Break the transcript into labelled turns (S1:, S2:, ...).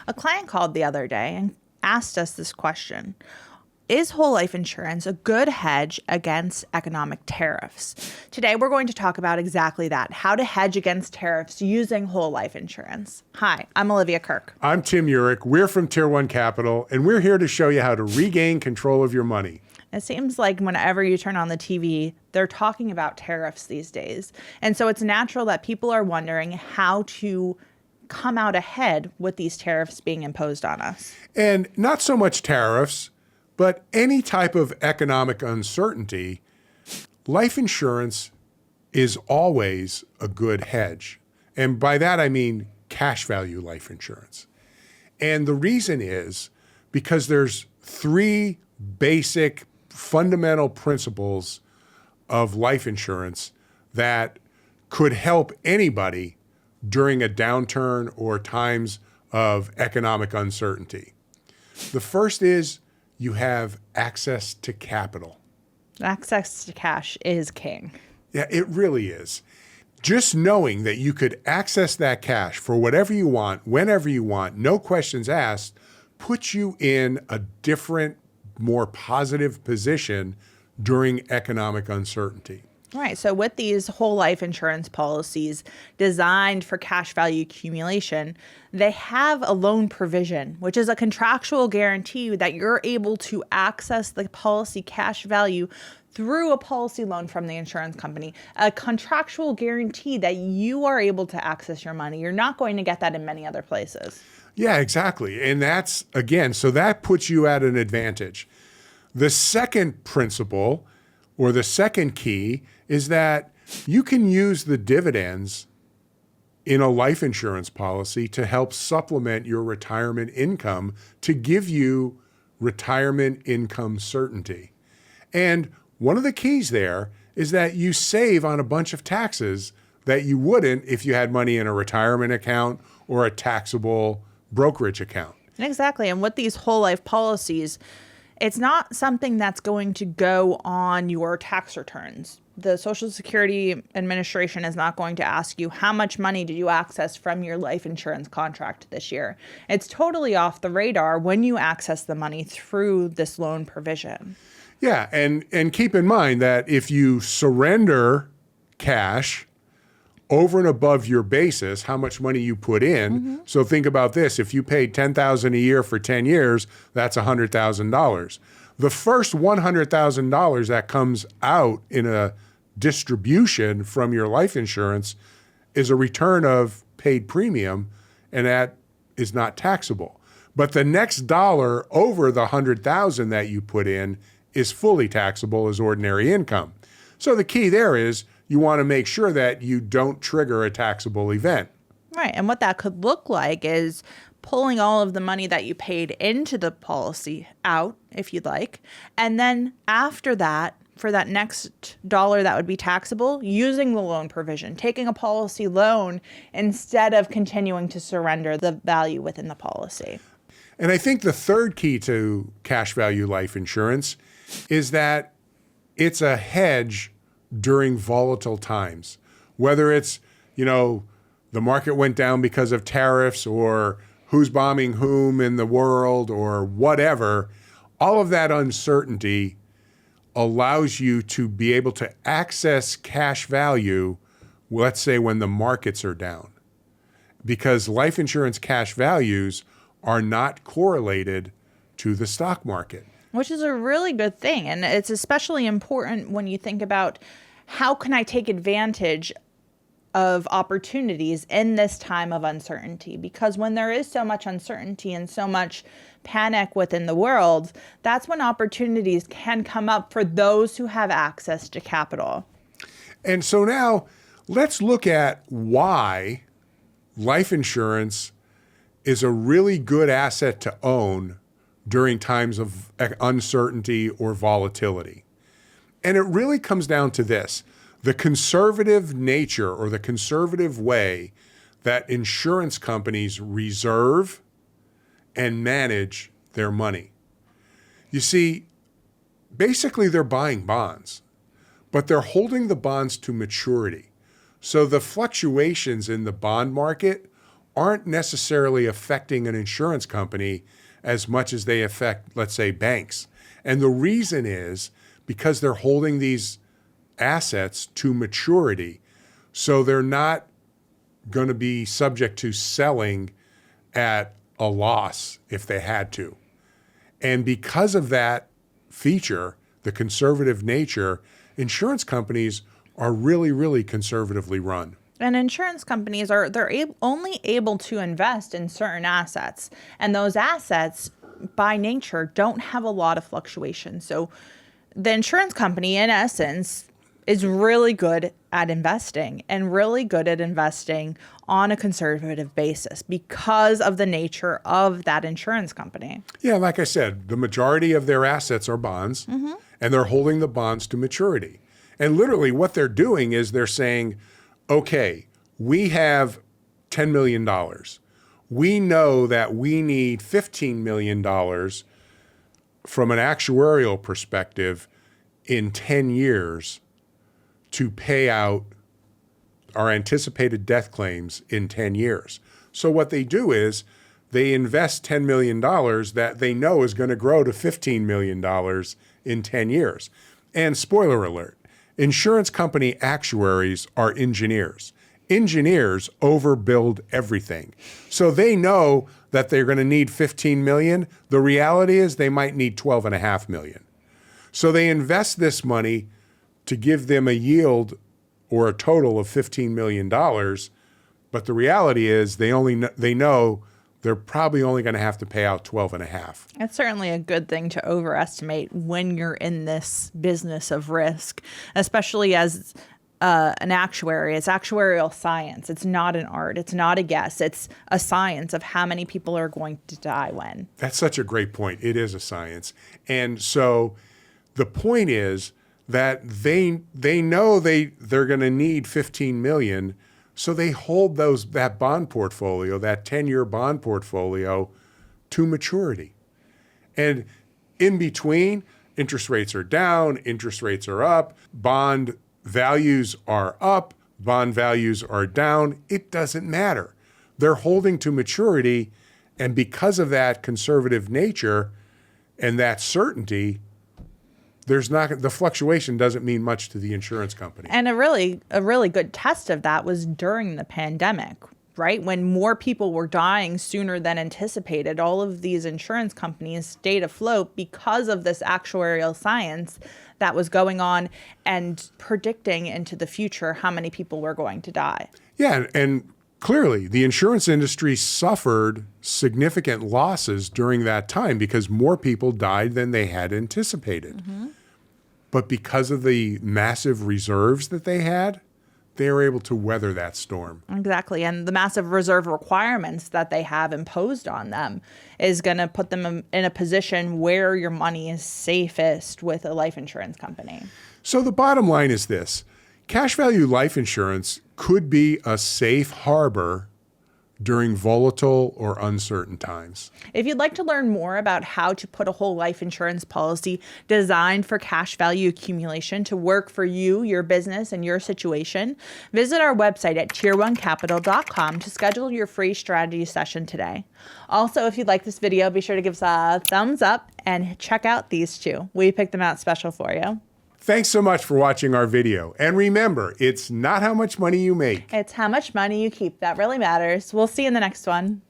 S1: A client called the other day and asked us this question. Is whole life insurance a good hedge against economic tariffs? Today, we're going to talk about exactly that, how to hedge against tariffs using whole life insurance. Hi, I'm Olivia Kirk.
S2: I'm Tim Yurek. We're from Tier 1 Capital, and we're here to show you how to regain control of your money.
S1: It seems like whenever you turn on the TV, they're talking about tariffs these days. And so it's natural that people are wondering how to come out ahead with these tariffs being imposed on us.
S2: And not so much tariffs, but any type of economic uncertainty, life insurance is always a good hedge. And by that, I mean cash value life insurance. And the reason is because there's three basic fundamental principles of life insurance that could help anybody during a downturn or times of economic uncertainty. The first is you have access to capital.
S1: Access to cash is king.
S2: Yeah, it really is. Just knowing that you could access that cash for whatever you want, whenever you want, no questions asked, puts you in a different, more positive position during economic uncertainty.
S1: Right. So with these whole life insurance policies designed for cash value accumulation, they have a loan provision, which is a contractual guarantee that you're able to access the policy cash value through a policy loan from the insurance company, a contractual guarantee that you are able to access your money. You're not going to get that in many other places.
S2: Yeah, exactly. And that's, again, so that puts you at an advantage. The second principle, or the second key, is that you can use the dividends in a life insurance policy to help supplement your retirement income to give you retirement income certainty. And one of the keys there is that you save on a bunch of taxes that you wouldn't if you had money in a retirement account or a taxable brokerage account.
S1: Exactly. And with these whole life policies, it's not something that's going to go on your tax returns. The Social Security Administration is not going to ask you how much money did you access from your life insurance contract this year. It's totally off the radar when you access the money through this loan provision.
S2: Yeah, and keep in mind that if you surrender cash over and above your basis, how much money you put in. So think about this. If you paid $10,000 a year for 10 years, that's $100,000. The first $100,000 that comes out in a distribution from your life insurance is a return of paid premium, and that is not taxable. But the next dollar over the $100,000 that you put in is fully taxable as ordinary income. So the key there is you want to make sure that you don't trigger a taxable event.
S1: Right. And what that could look like is pulling all of the money that you paid into the policy out, if you'd like. And then after that, for that next dollar that would be taxable, using the loan provision, taking a policy loan instead of continuing to surrender the value within the policy.
S2: And I think the third key to cash value life insurance is that it's a hedge during volatile times, whether it's, the market went down because of tariffs or who's bombing whom in the world or whatever. All of that uncertainty allows you to be able to access cash value, let's say when the markets are down, because life insurance cash values are not correlated to the stock market.
S1: Which is a really good thing. And it's especially important when you think about how can I take advantage of opportunities in this time of uncertainty? Because when there is so much uncertainty and so much panic within the world, that's when opportunities can come up for those who have access to capital.
S2: And so now let's look at why life insurance is a really good asset to own during times of uncertainty or volatility. And it really comes down to this: the conservative nature or the conservative way that insurance companies reserve and manage their money. You see, basically they're buying bonds, but they're holding the bonds to maturity. So the fluctuations in the bond market aren't necessarily affecting an insurance company as much as they affect, let's say, banks. And the reason is because they're holding these assets to maturity. So they're not going to be subject to selling at a loss if they had to. And because of that feature, the conservative nature, insurance companies are really, really conservatively run.
S1: And insurance companies only able to invest in certain assets. And those assets, by nature, don't have a lot of fluctuation. So the insurance company, in essence, is really good at investing and really good at investing on a conservative basis because of the nature of that insurance company.
S2: Yeah, like I said, the majority of their assets are bonds, and they're holding the bonds to maturity. And literally what they're doing is they're saying, okay, we have $10 million. We know that we need $15 million from an actuarial perspective in 10 years to pay out our anticipated death claims in 10 years. So what they do is they invest $10 million that they know is going to grow to $15 million in 10 years. And spoiler alert, insurance company actuaries are engineers. Engineers overbuild everything. So they know that they're going to need 15 million. The reality is they might need 12.5 million. So they invest this money to give them a yield or a total of $15 million. But the reality is they know they're probably only going to have to pay out 12.5.
S1: It's certainly a good thing to overestimate when you're in this business of risk, especially as an actuary. It's actuarial science. It's not an art. It's not a guess. It's a science of how many people are going to die when.
S2: That's such a great point. It is a science. And so the point is that they know they're going to need 15 million, so they hold that bond portfolio, that 10-year bond portfolio, to maturity. And in between, interest rates are down, interest rates are up, bond values are up, bond values are down. It doesn't matter. They're holding to maturity, and because of that conservative nature and that certainty, the fluctuation doesn't mean much to the insurance company.
S1: And a really good test of that was during the pandemic, right? When more people were dying sooner than anticipated, all of these insurance companies stayed afloat because of this actuarial science that was going on and predicting into the future how many people were going to die.
S2: Yeah, and clearly the insurance industry suffered significant losses during that time because more people died than they had anticipated. But because of the massive reserves that they had, they were able to weather that storm.
S1: Exactly. And the massive reserve requirements that they have imposed on them is going to put them in a position where your money is safest with a life insurance company.
S2: So the bottom line is this: cash value life insurance could be a safe harbor during volatile or uncertain times.
S1: If you'd like to learn more about how to put a whole life insurance policy designed for cash value accumulation to work for you, your business, and your situation, visit our website at tier1capital.com to schedule your free strategy session today. Also, if you'd like this video, be sure to give us a thumbs up and check out these two. We picked them out special for you.
S2: Thanks so much for watching our video. And remember, it's not how much money you make.
S1: It's how much money you keep that really matters. We'll see you in the next one.